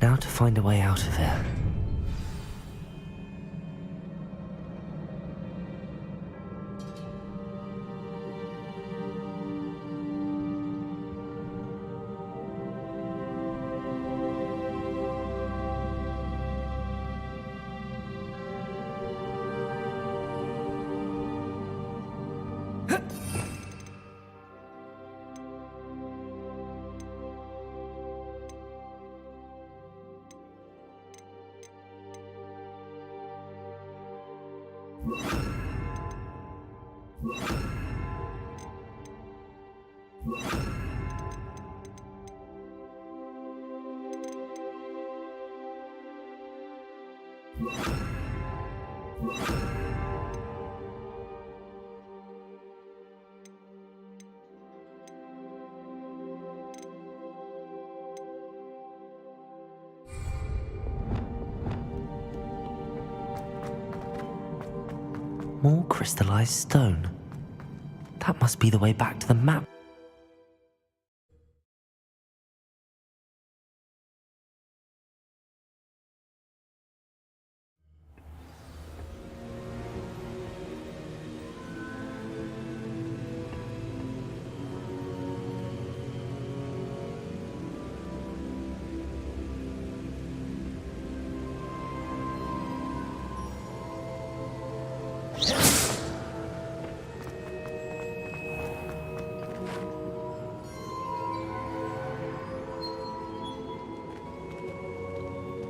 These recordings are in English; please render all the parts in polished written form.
Now to find a way out of here. More crystallized stone. That must be the way back to the map.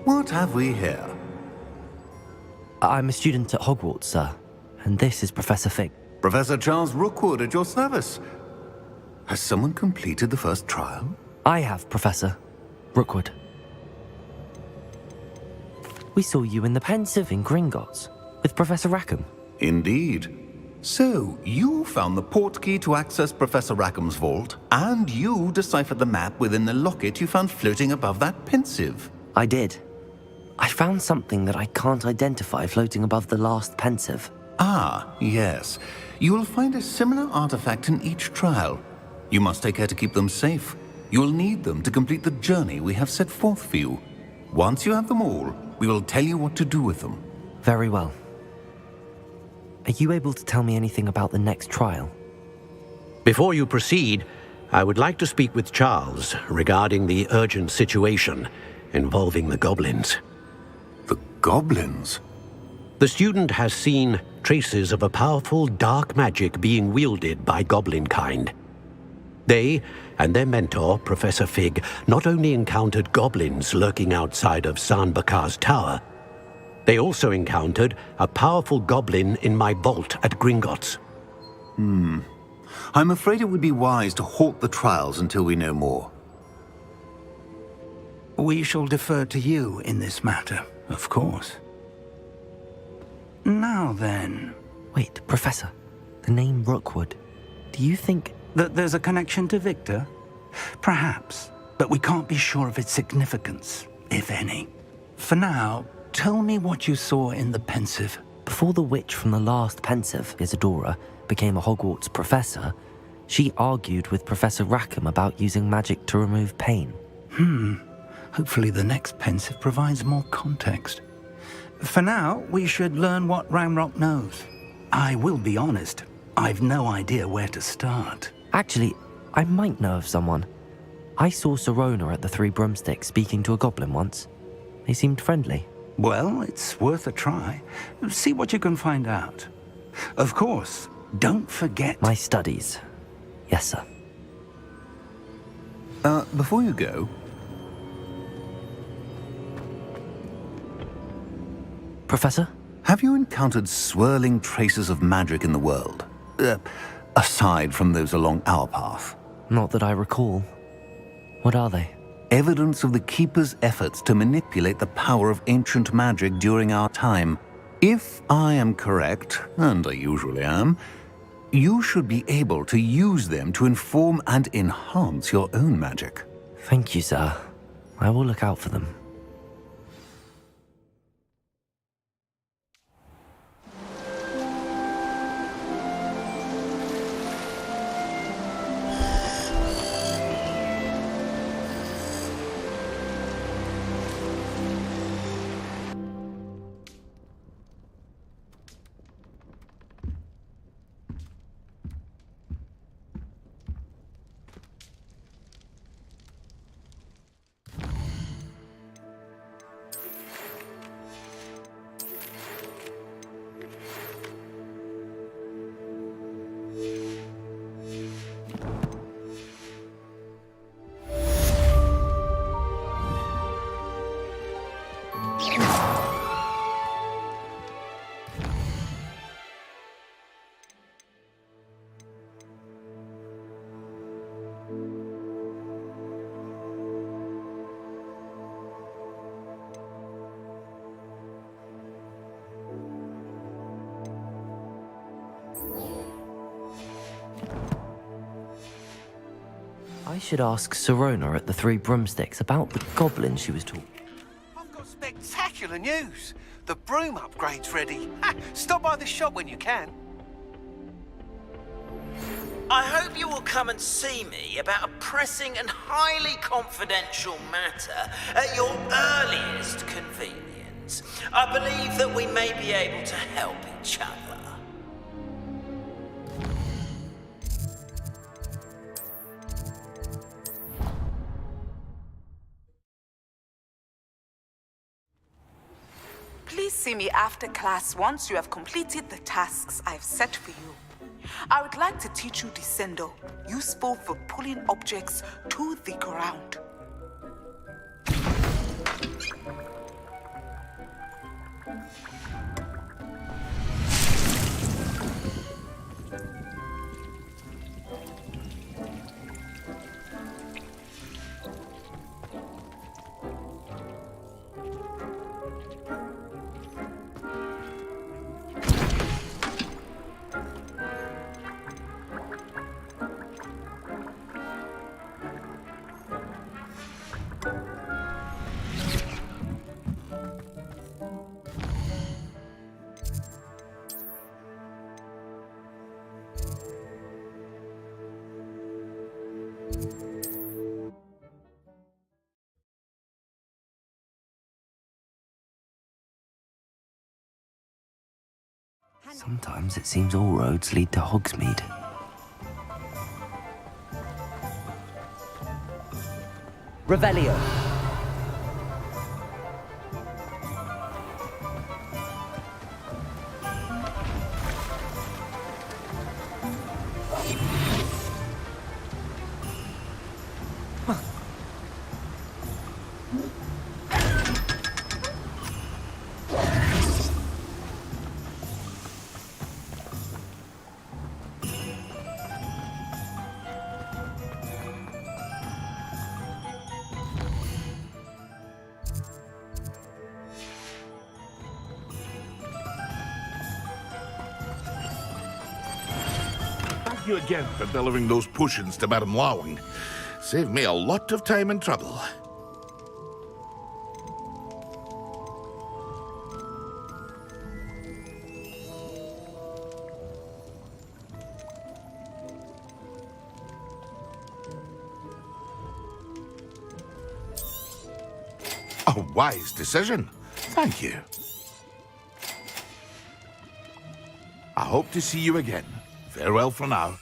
What have we here? I'm a student at Hogwarts, sir, and this is Professor Fig. Professor Charles Rookwood at your service. Has someone completed the first trial? I have, Professor Rookwood. We saw you in the Pensieve in Gringotts with Professor Rackham. Indeed. So, you found the portkey to access Professor Rackham's vault, and you deciphered the map within the locket you found floating above that Pensieve. I did. I found something that I can't identify floating above the last Pensieve. Ah, yes. You will find a similar artifact in each trial. You must take care to keep them safe. You will need them to complete the journey we have set forth for you. Once you have them all, we will tell you what to do with them. Very well. Are you able to tell me anything about the next trial? Before you proceed, I would like to speak with Charles regarding the urgent situation involving the goblins. The goblins? The student has seen traces of a powerful dark magic being wielded by goblin kind. They and their mentor, Professor Fig, not only encountered goblins lurking outside of San Bakar's tower, they also encountered a powerful goblin in my vault at Gringotts. I'm afraid it would be wise to halt the trials until we know more. We shall defer to you in this matter, of course. Now then, Wait, Professor. The name Rookwood. Do you think... that there's a connection to Victor? Perhaps, but we can't be sure of its significance, if any. For now, tell me what you saw in the Pensieve. Before the witch from the last Pensieve, Isadora, became a Hogwarts professor, she argued with Professor Rackham about using magic to remove pain. Hopefully the next Pensieve provides more context. For now, we should learn what Ranrock knows. I will be honest, I've no idea where to start. Actually, I might know of someone. I saw Sirona at the Three Broomsticks speaking to a goblin once. They seemed friendly. Well, it's worth a try. See what you can find out. Of course, don't forget... My studies. Yes, sir. Before you go, Professor? have you encountered swirling traces of magic in the world? Aside from those along our path. Not that I recall. What are they? Evidence of the Keeper's efforts to manipulate the power of ancient magic during our time. If I am correct, and I usually am, you should be able to use them to inform and enhance your own magic. Thank you, sir. I will look out for them. I should ask Sirona at the Three Broomsticks about the goblin she was talking. I've got spectacular news. The broom upgrade's ready. Ha, stop by the shop when you can. I hope you will come and see me about a pressing and highly confidential matter at your earliest convenience. I believe that we may be able to help each other. Please see me after class once you have completed the tasks I've set for you. I would like to teach you Descendo, useful for pulling objects to the ground. Sometimes it seems all roads lead to Hogsmeade. Revelio. thank you again for delivering those potions to Madame Lawing. Saved me a lot of time and trouble. A wise decision. Thank you. I hope to see you again. Farewell for now.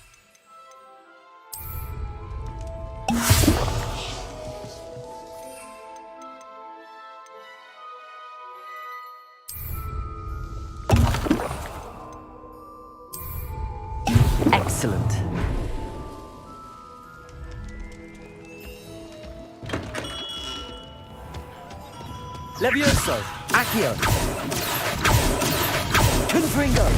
Excellent. Levioso! Accio! Confringo!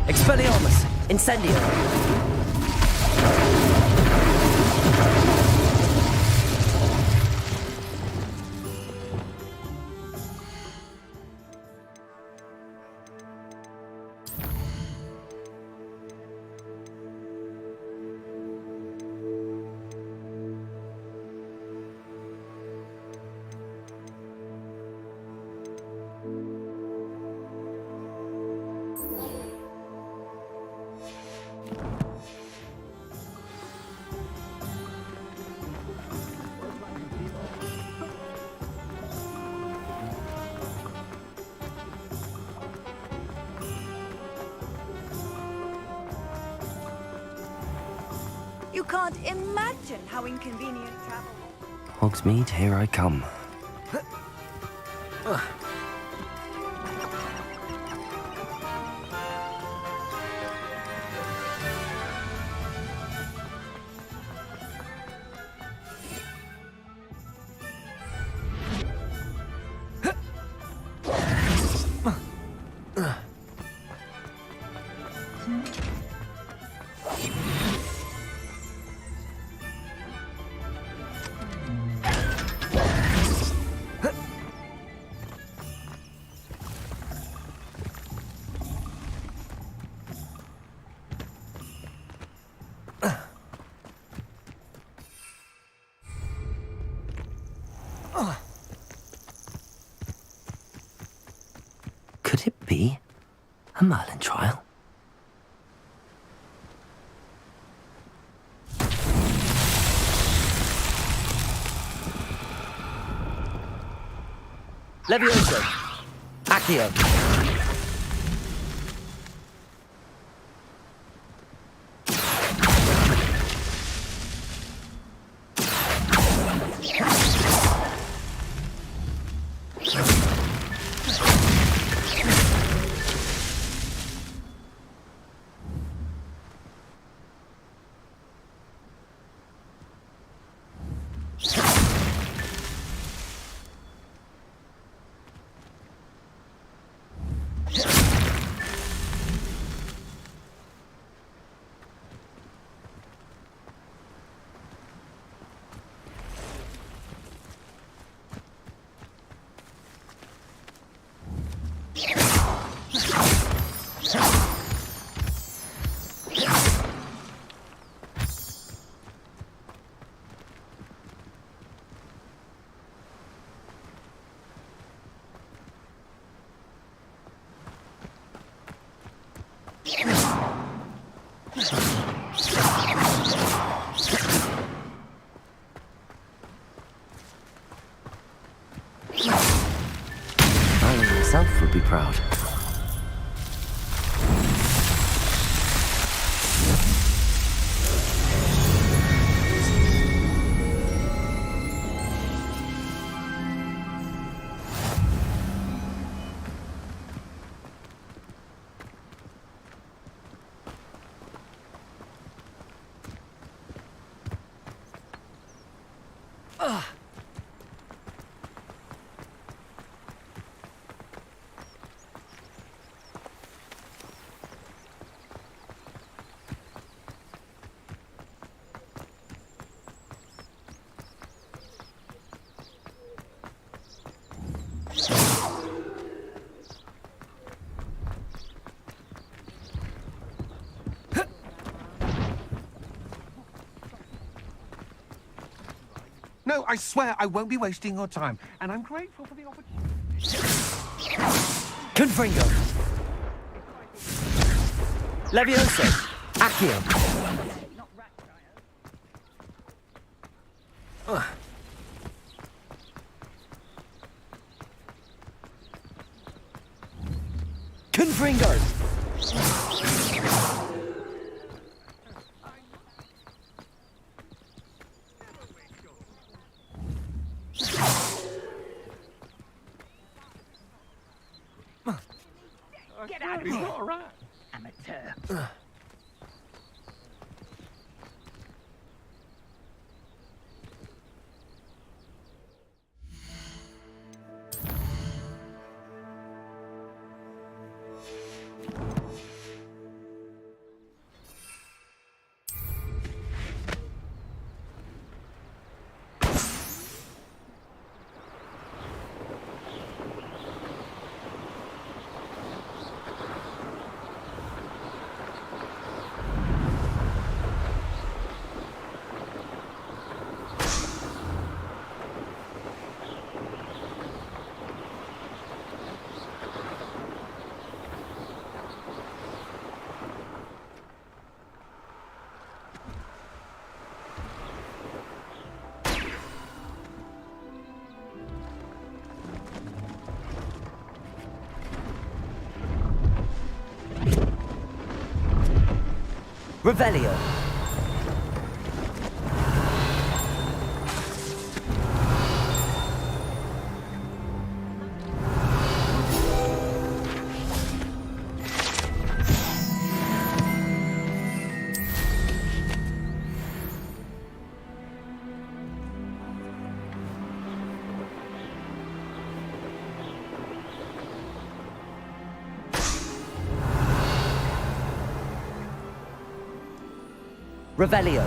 Expelliarmus! Incendio! You can't imagine how inconvenient travel is. Hogsmeade, here I come. Could it be a Merlin trial? Levioso! Accio! Merlin himself would be proud. No, I swear I won't be wasting your time, and I'm grateful for the opportunity. Confringo. Levioso. Accio. Confringo. Get out of here! All right. Amateur. Revelio. Revelio.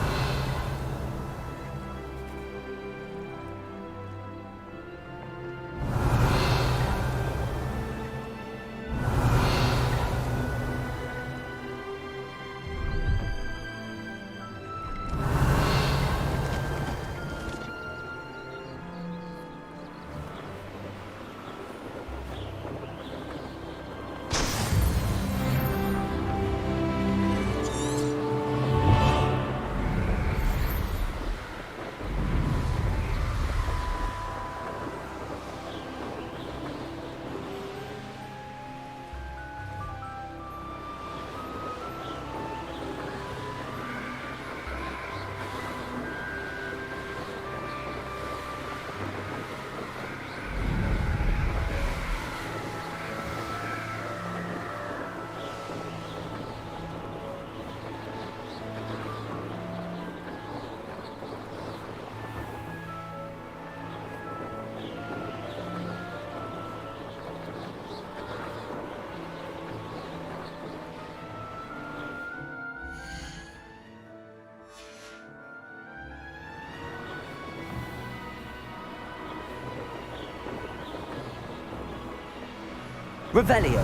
Revelio.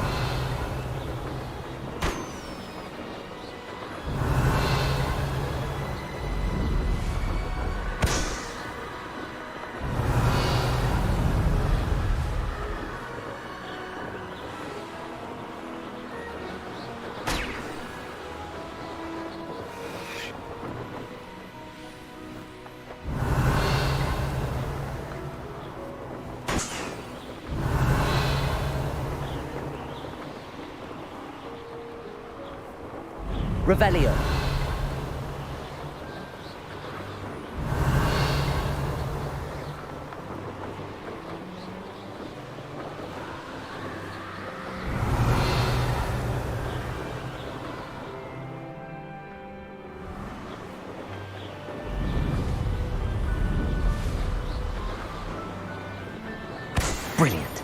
Revelio. Brilliant.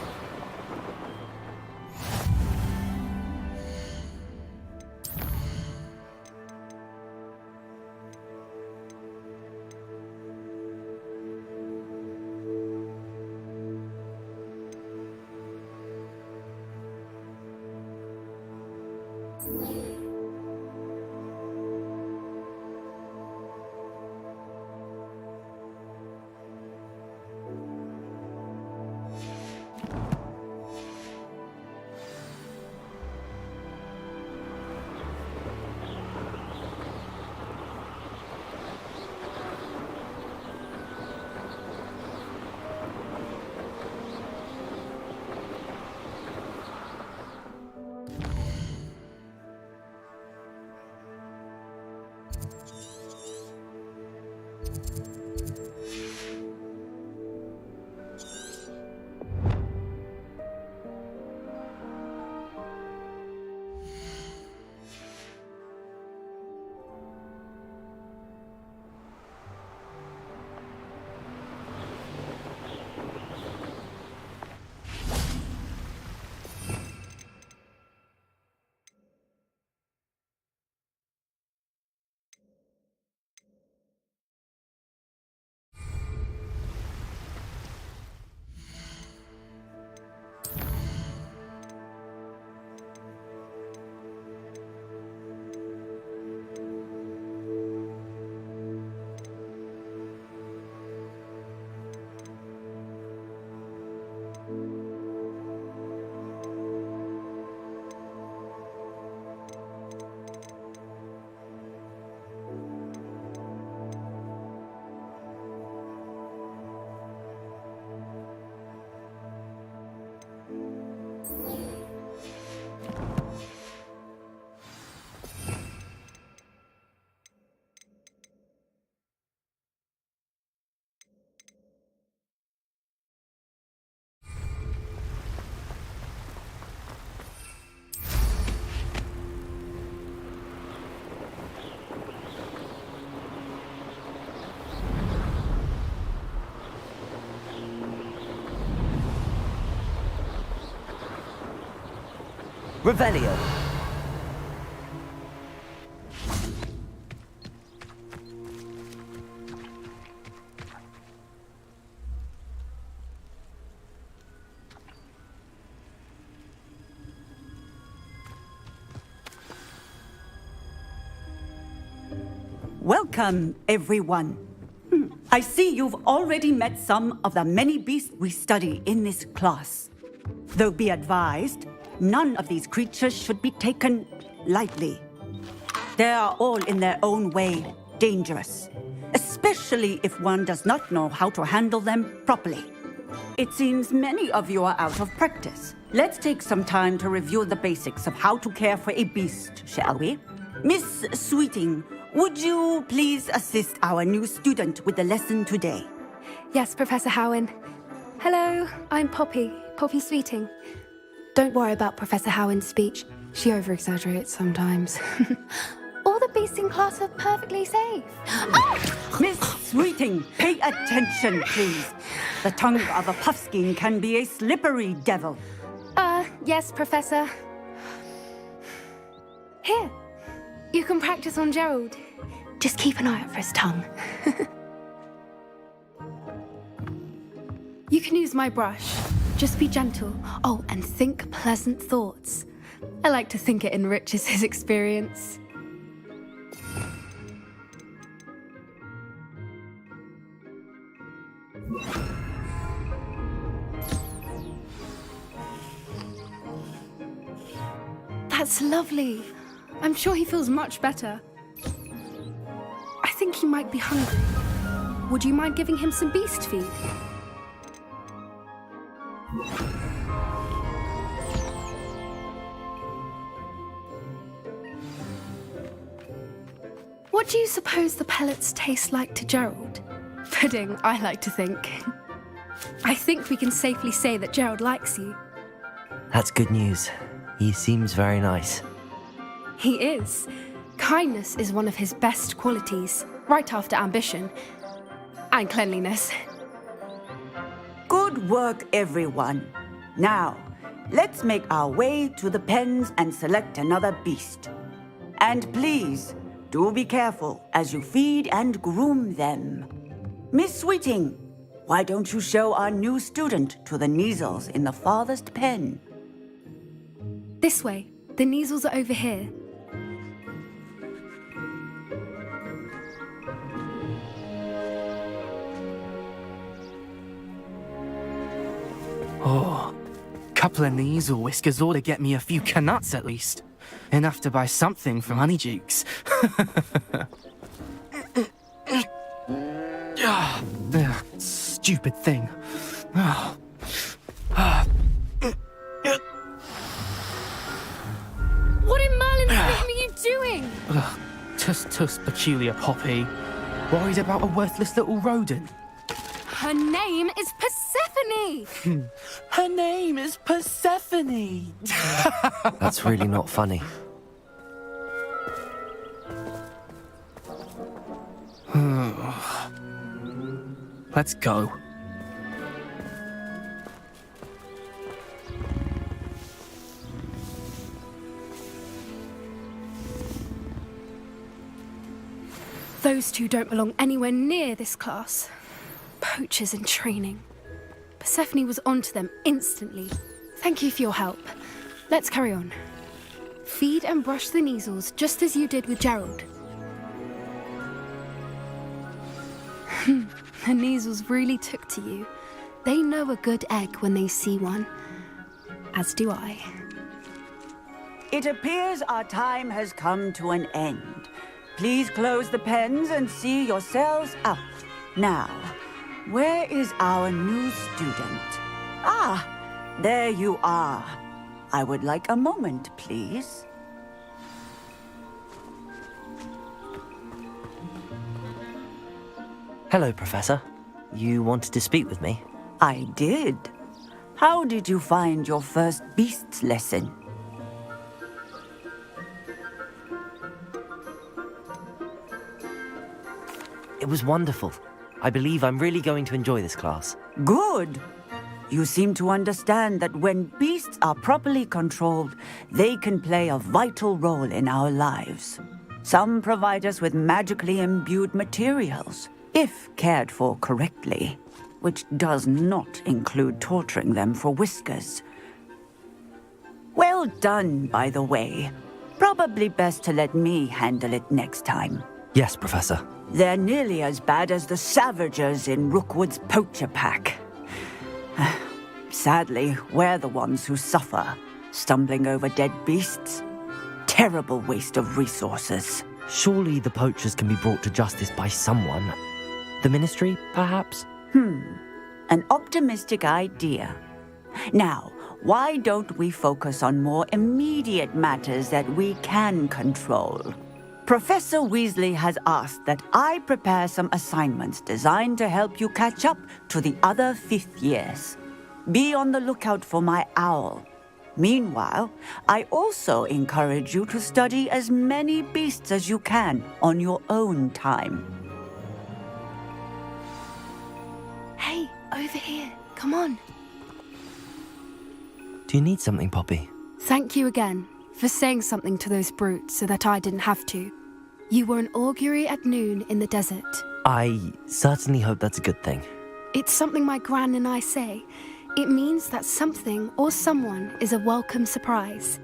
Revelio. Welcome, everyone. I see you've already met some of the many beasts we study in this class. Though be advised, none of these creatures should be taken lightly. They are all in their own way dangerous, especially if one does not know how to handle them properly. It seems many of you are out of practice. Let's take some time to review the basics of how to care for a beast, shall we? Miss Sweeting, would you please assist our new student with the lesson today? Yes, Professor Howen. Hello, I'm Poppy Sweeting. Don't worry about Professor Howen's speech. She over-exaggerates sometimes. All the beasts in class are perfectly safe. Oh! Miss Sweeting, pay attention, please. The tongue of a puffskein can be a slippery devil. Yes, Professor. Here, you can practice on Gerald. Just keep an eye out for his tongue. You can use my brush. Just be gentle. Oh, and think pleasant thoughts. I like to think it enriches his experience. That's lovely. I'm sure he feels much better. I think he might be hungry. Would you mind giving him some beast feed? What do you suppose the pellets taste like to Gerald? Pudding, I like to think. I think we can safely say that Gerald likes you. That's good news. He seems very nice. He is. Kindness is one of his best qualities, right after ambition. And cleanliness. Good work, everyone. Now, let's make our way to the pens and select another beast. And please, do be careful as you feed and groom them. Miss Sweeting, why don't you show our new student to the Kneazles in the farthest pen? This way. The Kneazles are over here. Oh, couple of Kneazle whiskers ought to get me a few Canuts at least. Enough to buy something from Honeydukes. Stupid thing. What in Merlin's name are you doing? Tuss peculiar Poppy. Worried about a worthless little rodent. Her name is Persephone! Her name is Persephone! That's really not funny. Let's go. Those two don't belong anywhere near this class. Poachers in training. Persephone was onto them instantly. Thank you for your help. Let's carry on. Feed and brush the Kneazles just as you did with Gerald. The Kneazles really took to you. They know a good egg when they see one. As do I. It appears our time has come to an end. Please close the pens and see yourselves out. Now, where is our new student? Ah, there you are. I would like a moment, please. Hello, Professor. You wanted to speak with me? I did. How did you find your first beasts lesson? It was wonderful. I believe I'm really going to enjoy this class. Good. you seem to understand that when beasts are properly controlled, they can play a vital role in our lives. Some provide us with magically imbued materials, if cared for correctly, which does not include torturing them for whiskers. Well done, by the way. Probably best to let me handle it next time. Yes, Professor. They're nearly as bad as the Savagers in Rookwood's poacher pack. Sadly, we're the ones who suffer, stumbling over dead beasts. Terrible waste of resources. Surely the poachers can be brought to justice by someone. The Ministry, perhaps? An optimistic idea. Now, why don't we focus on more immediate matters that we can control? Professor Weasley has asked that I prepare some assignments designed to help you catch up to the other 5th years. Be on the lookout for my owl. Meanwhile, I also encourage you to study as many beasts as you can on your own time. Hey, over here. Come on. Do you need something, Poppy? Thank you again for saying something to those brutes so that I didn't have to. You were an augury at noon in the desert. I certainly hope that's a good thing. It's something my gran and I say. It means that something or someone is a welcome surprise.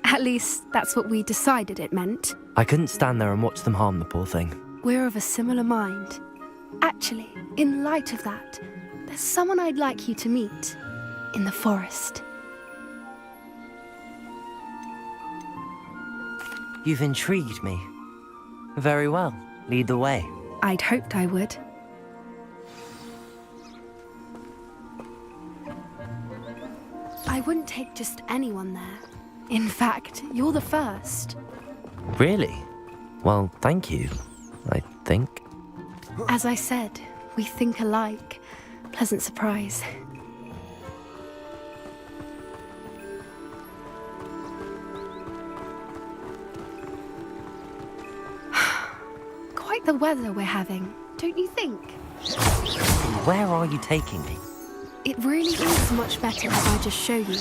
At least, that's what we decided it meant. I couldn't stand there and watch them harm the poor thing. We're of a similar mind. Actually, in light of that, there's someone I'd like you to meet in the forest. You've intrigued me. Very well. Lead the way. I'd hoped I would. I wouldn't take just anyone there. In fact, you're the first. Really? Well, thank you, I think. As I said, we think alike. Pleasant surprise. Quite the weather we're having, don't you think? Where are you taking me? It really is much better if I just show you.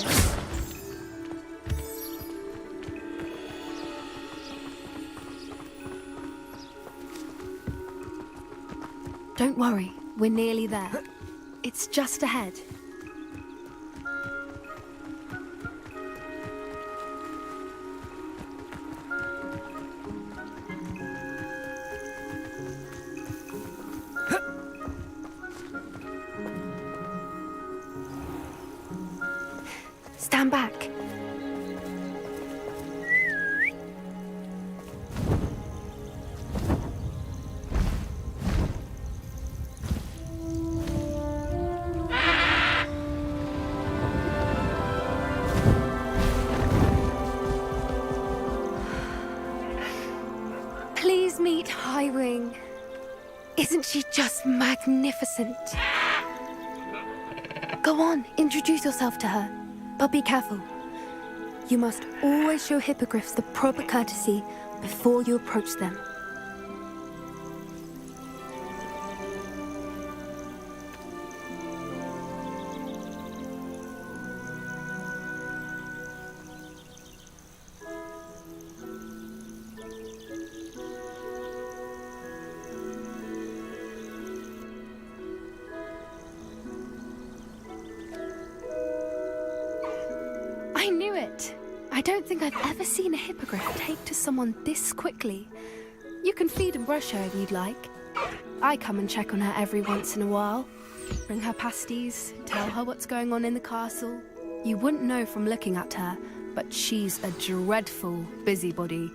Don't worry, we're nearly there. It's just ahead. Stand back. Please meet Highwing. Isn't she just magnificent? Go on, introduce yourself to her. But be careful. You must always show hippogriffs the proper courtesy before you approach them. I knew it! I don't think I've ever seen a hippogriff take to someone this quickly. You can feed and brush her if you'd like. I come and check on her every once in a while. Bring her pasties, tell her what's going on in the castle. You wouldn't know from looking at her, but she's a dreadful busybody.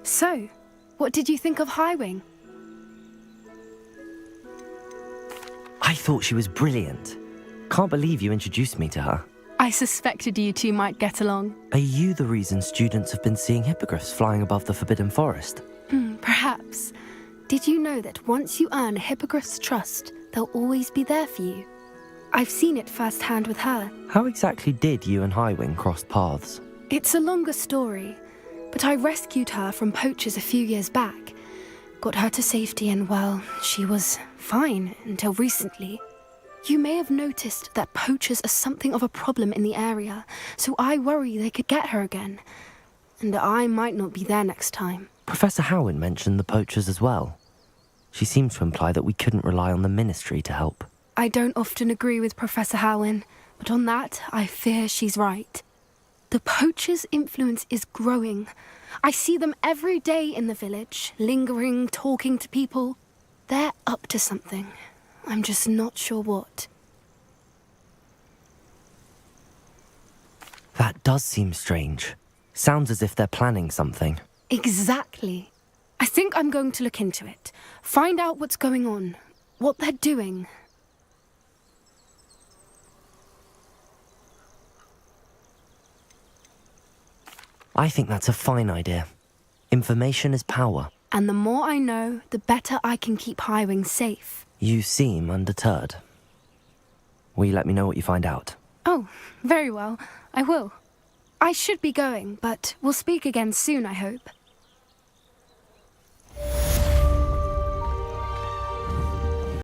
So, what did you think of Highwing? I thought she was brilliant. Can't believe you introduced me to her. I suspected you two might get along. Are you the reason students have been seeing hippogriffs flying above the Forbidden Forest? Perhaps. Did you know that once you earn Hippogriff's trust, they'll always be there for you? I've seen it firsthand with her. How exactly did you and Highwing cross paths? It's a longer story, but I rescued her from poachers a few years back. Got her to safety and, well, she was fine until recently. You may have noticed that poachers are something of a problem in the area, so I worry they could get her again. And I might not be there next time. Professor Howin mentioned the poachers as well. She seemed to imply that we couldn't rely on the Ministry to help. I don't often agree with Professor Howin, but on that, I fear she's right. The poachers' influence is growing. I see them every day in the village, lingering, talking to people. They're up to something. I'm just not sure what. That does seem strange. Sounds as if they're planning something. Exactly. I think I'm going to look into it. Find out what's going on, what they're doing. I think that's a fine idea. Information is power. And the more I know, the better I can keep Highwing safe. You seem undeterred. Will you let me know what you find out? Oh, very well. I will. I should be going, but we'll speak again soon, I hope.